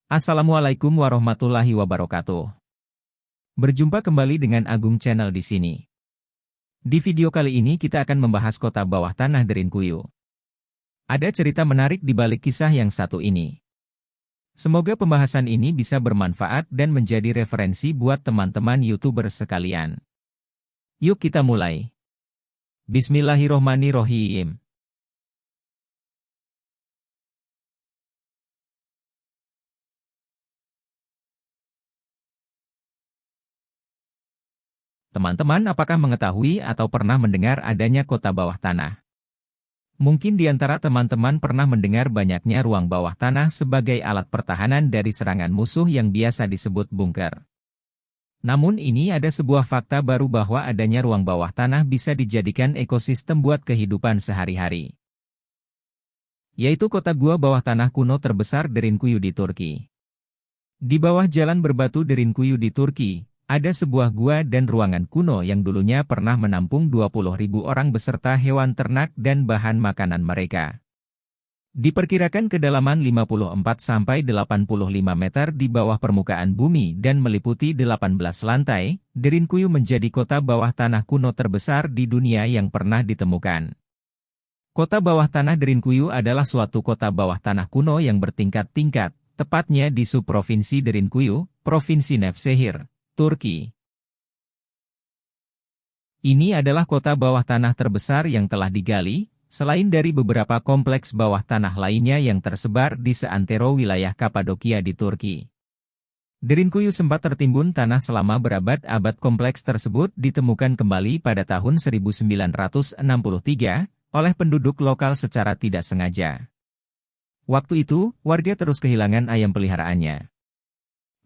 Assalamualaikum warahmatullahi wabarakatuh. Berjumpa kembali dengan Agung Channel di sini. Di video kali ini kita akan membahas kota bawah tanah Derinkuyu. Ada cerita menarik di balik kisah yang satu ini. Semoga pembahasan ini bisa bermanfaat dan menjadi referensi buat teman-teman YouTuber sekalian. Yuk kita mulai. Bismillahirrohmanirrohim. Teman-teman, apakah mengetahui atau pernah mendengar adanya kota bawah tanah? Mungkin di antara teman-teman pernah mendengar banyaknya ruang bawah tanah sebagai alat pertahanan dari serangan musuh yang biasa disebut bunker. Namun ini ada sebuah fakta baru bahwa adanya ruang bawah tanah bisa dijadikan ekosistem buat kehidupan sehari-hari. Yaitu kota gua bawah tanah kuno terbesar Derinkuyu di Turki. Di bawah jalan berbatu Derinkuyu di Turki, ada sebuah gua dan ruangan kuno yang dulunya pernah menampung 20.000 orang beserta hewan ternak dan bahan makanan mereka. Diperkirakan kedalaman 54-85 meter di bawah permukaan bumi dan meliputi 18 lantai, Derinkuyu menjadi kota bawah tanah kuno terbesar di dunia yang pernah ditemukan. Kota bawah tanah Derinkuyu adalah suatu kota bawah tanah kuno yang bertingkat-tingkat, tepatnya di subprovinsi Derinkuyu, Provinsi Nevşehir, Turki. Ini adalah kota bawah tanah terbesar yang telah digali, selain dari beberapa kompleks bawah tanah lainnya yang tersebar di seantero wilayah Kapadokia di Turki. Derinkuyu sempat tertimbun tanah selama berabad-abad. Kompleks tersebut ditemukan kembali pada tahun 1963 oleh penduduk lokal secara tidak sengaja. Waktu itu, warga terus kehilangan ayam peliharaannya.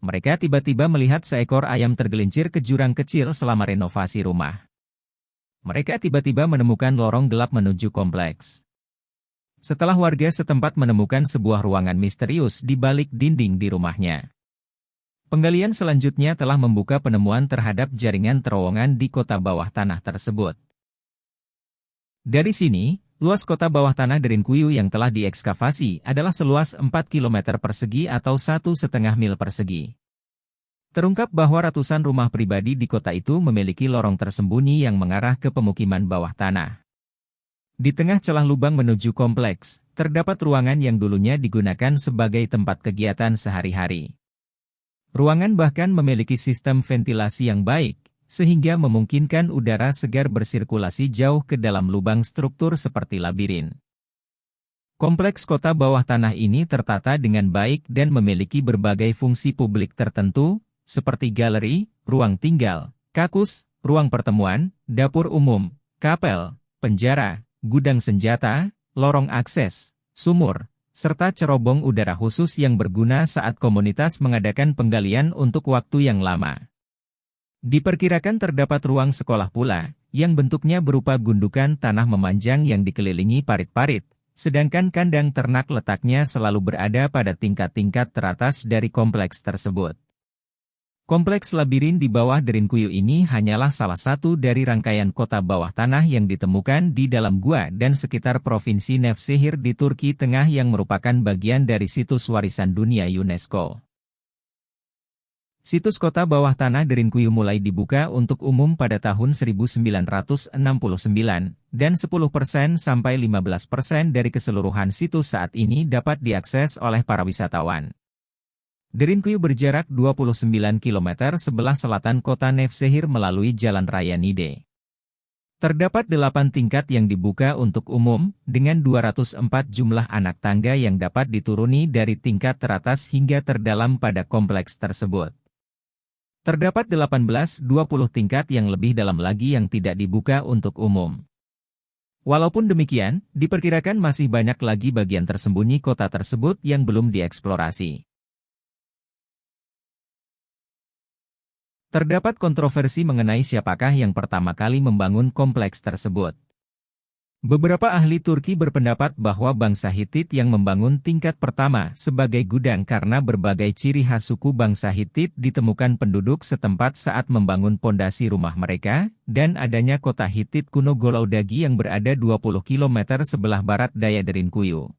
Mereka tiba-tiba melihat seekor ayam tergelincir ke jurang kecil selama renovasi rumah. Mereka tiba-tiba menemukan lorong gelap menuju kompleks. Setelah warga setempat menemukan sebuah ruangan misterius di balik dinding di rumahnya. Penggalian selanjutnya telah membuka penemuan terhadap jaringan terowongan di kota bawah tanah tersebut. Dari sini, luas kota bawah tanah Derinkuyu yang telah diekskavasi adalah seluas 4 km persegi atau 1,5 mil persegi. Terungkap bahwa ratusan rumah pribadi di kota itu memiliki lorong tersembunyi yang mengarah ke pemukiman bawah tanah. Di tengah celah lubang menuju kompleks, terdapat ruangan yang dulunya digunakan sebagai tempat kegiatan sehari-hari. Ruangan bahkan memiliki sistem ventilasi yang baik, sehingga memungkinkan udara segar bersirkulasi jauh ke dalam lubang struktur seperti labirin. Kompleks kota bawah tanah ini tertata dengan baik dan memiliki berbagai fungsi publik tertentu, seperti galeri, ruang tinggal, kakus, ruang pertemuan, dapur umum, kapel, penjara, gudang senjata, lorong akses, sumur, serta cerobong udara khusus yang berguna saat komunitas mengadakan penggalian untuk waktu yang lama. Diperkirakan terdapat ruang sekolah pula, yang bentuknya berupa gundukan tanah memanjang yang dikelilingi parit-parit, sedangkan kandang ternak letaknya selalu berada pada tingkat-tingkat teratas dari kompleks tersebut. Kompleks labirin di bawah Derinkuyu ini hanyalah salah satu dari rangkaian kota bawah tanah yang ditemukan di dalam gua dan sekitar Provinsi Nevşehir di Turki Tengah yang merupakan bagian dari situs warisan dunia UNESCO. Situs kota bawah tanah Derinkuyu mulai dibuka untuk umum pada tahun 1969, dan 10% sampai 15% dari keseluruhan situs saat ini dapat diakses oleh para wisatawan. Derinkuyu berjarak 29 km sebelah selatan kota Nevşehir melalui Jalan Raya Nide. Terdapat 8 tingkat yang dibuka untuk umum, dengan 204 jumlah anak tangga yang dapat dituruni dari tingkat teratas hingga terdalam pada kompleks tersebut. Terdapat 18-20 tingkat yang lebih dalam lagi yang tidak dibuka untuk umum. Walaupun demikian, diperkirakan masih banyak lagi bagian tersembunyi kota tersebut yang belum dieksplorasi. Terdapat kontroversi mengenai siapakah yang pertama kali membangun kompleks tersebut. Beberapa ahli Turki berpendapat bahwa bangsa Hittite yang membangun tingkat pertama sebagai gudang karena berbagai ciri khas suku bangsa Hittite ditemukan penduduk setempat saat membangun pondasi rumah mereka, dan adanya kota Hittite kuno Golaudagi yang berada 20 km sebelah barat daya Derinkuyu.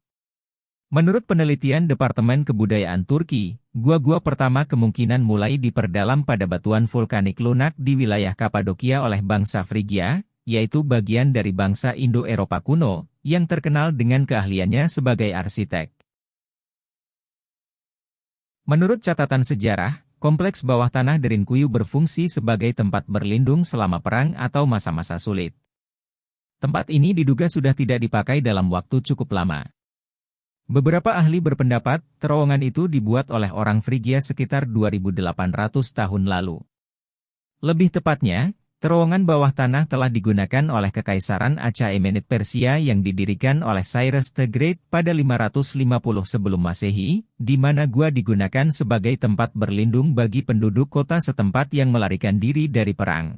Menurut penelitian Departemen Kebudayaan Turki, Gua-gua pertama kemungkinan mulai diperdalam pada batuan vulkanik lunak di wilayah Kapadokia oleh bangsa Frigia, yaitu bagian dari bangsa Indo-Eropa kuno, yang terkenal dengan keahliannya sebagai arsitek. Menurut catatan sejarah, kompleks bawah tanah Derinkuyu berfungsi sebagai tempat berlindung selama perang atau masa-masa sulit. Tempat ini diduga sudah tidak dipakai dalam waktu cukup lama. Beberapa ahli berpendapat, terowongan itu dibuat oleh orang Frigia sekitar 2800 tahun lalu. Lebih tepatnya, terowongan bawah tanah telah digunakan oleh Kekaisaran Achaemenid Persia yang didirikan oleh Cyrus the Great pada 550 sebelum Masehi, di mana gua digunakan sebagai tempat berlindung bagi penduduk kota setempat yang melarikan diri dari perang.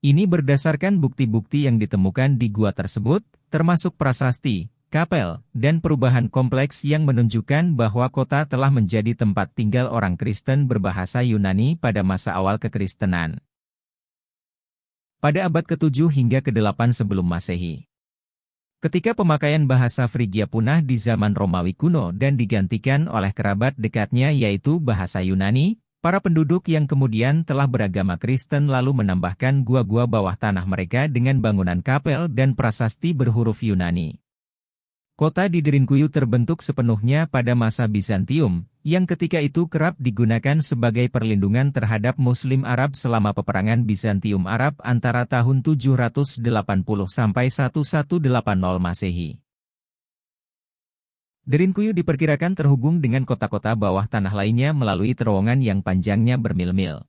Ini berdasarkan bukti-bukti yang ditemukan di gua tersebut, termasuk prasasti, kapel, dan perubahan kompleks yang menunjukkan bahwa kota telah menjadi tempat tinggal orang Kristen berbahasa Yunani pada masa awal kekristenan. Pada abad ke-7 hingga ke-8 sebelum Masehi. Ketika pemakaian bahasa Frigia punah di zaman Romawi kuno dan digantikan oleh kerabat dekatnya yaitu bahasa Yunani, para penduduk yang kemudian telah beragama Kristen lalu menambahkan gua-gua bawah tanah mereka dengan bangunan kapel dan prasasti berhuruf Yunani. Kota di Derinkuyu terbentuk sepenuhnya pada masa Bizantium, yang ketika itu kerap digunakan sebagai perlindungan terhadap Muslim Arab selama peperangan Bizantium Arab antara tahun 780 sampai 1180 Masehi. Derinkuyu diperkirakan terhubung dengan kota-kota bawah tanah lainnya melalui terowongan yang panjangnya bermil-mil.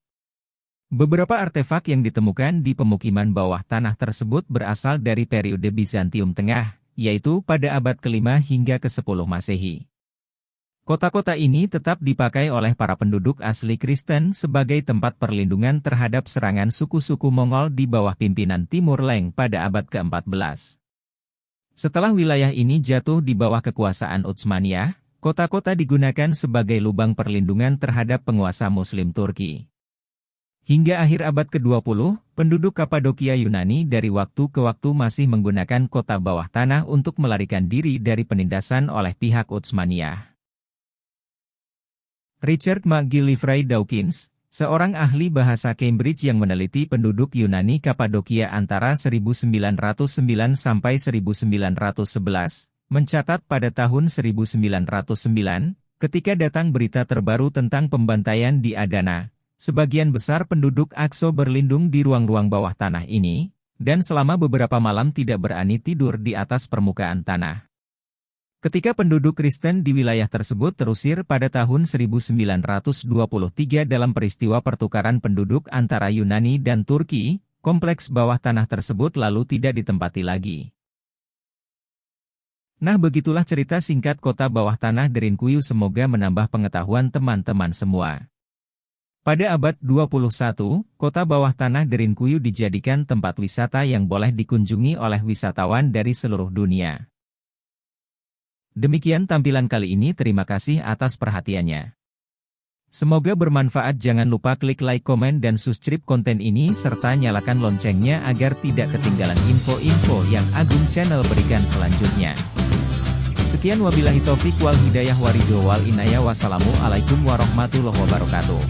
Beberapa artefak yang ditemukan di pemukiman bawah tanah tersebut berasal dari periode Bizantium Tengah, yaitu pada abad ke-5 hingga ke-10 Masehi. Kota-kota ini tetap dipakai oleh para penduduk asli Kristen sebagai tempat perlindungan terhadap serangan suku-suku Mongol di bawah pimpinan Timur Leng pada abad ke-14. Setelah wilayah ini jatuh di bawah kekuasaan Utsmaniyah, kota-kota digunakan sebagai lubang perlindungan terhadap penguasa Muslim Turki. Hingga akhir abad ke-20, penduduk Kapadokia Yunani dari waktu ke waktu masih menggunakan kota bawah tanah untuk melarikan diri dari penindasan oleh pihak Utsmaniyah. Richard McGillivray Dawkins, seorang ahli bahasa Cambridge yang meneliti penduduk Yunani Kapadokia antara 1909 sampai 1911, mencatat pada tahun 1909, ketika datang berita terbaru tentang pembantaian di Adana, sebagian besar penduduk Akso berlindung di ruang-ruang bawah tanah ini, dan selama beberapa malam tidak berani tidur di atas permukaan tanah. Ketika penduduk Kristen di wilayah tersebut terusir pada tahun 1923 dalam peristiwa pertukaran penduduk antara Yunani dan Turki, kompleks bawah tanah tersebut lalu tidak ditempati lagi. Nah, begitulah cerita singkat kota bawah tanah Derinkuyu, semoga menambah pengetahuan teman-teman semua. Pada abad 21, kota bawah tanah Derinkuyu dijadikan tempat wisata yang boleh dikunjungi oleh wisatawan dari seluruh dunia. Demikian tampilan kali ini, terima kasih atas perhatiannya. Semoga bermanfaat. Jangan lupa klik like, komen, dan subscribe konten ini serta nyalakan loncengnya agar tidak ketinggalan info-info yang Agung Channel berikan selanjutnya. Sekian, wabillahi taufik wal hidayah waridho wal inayah. Wassalamualaikum warahmatullahi wabarakatuh.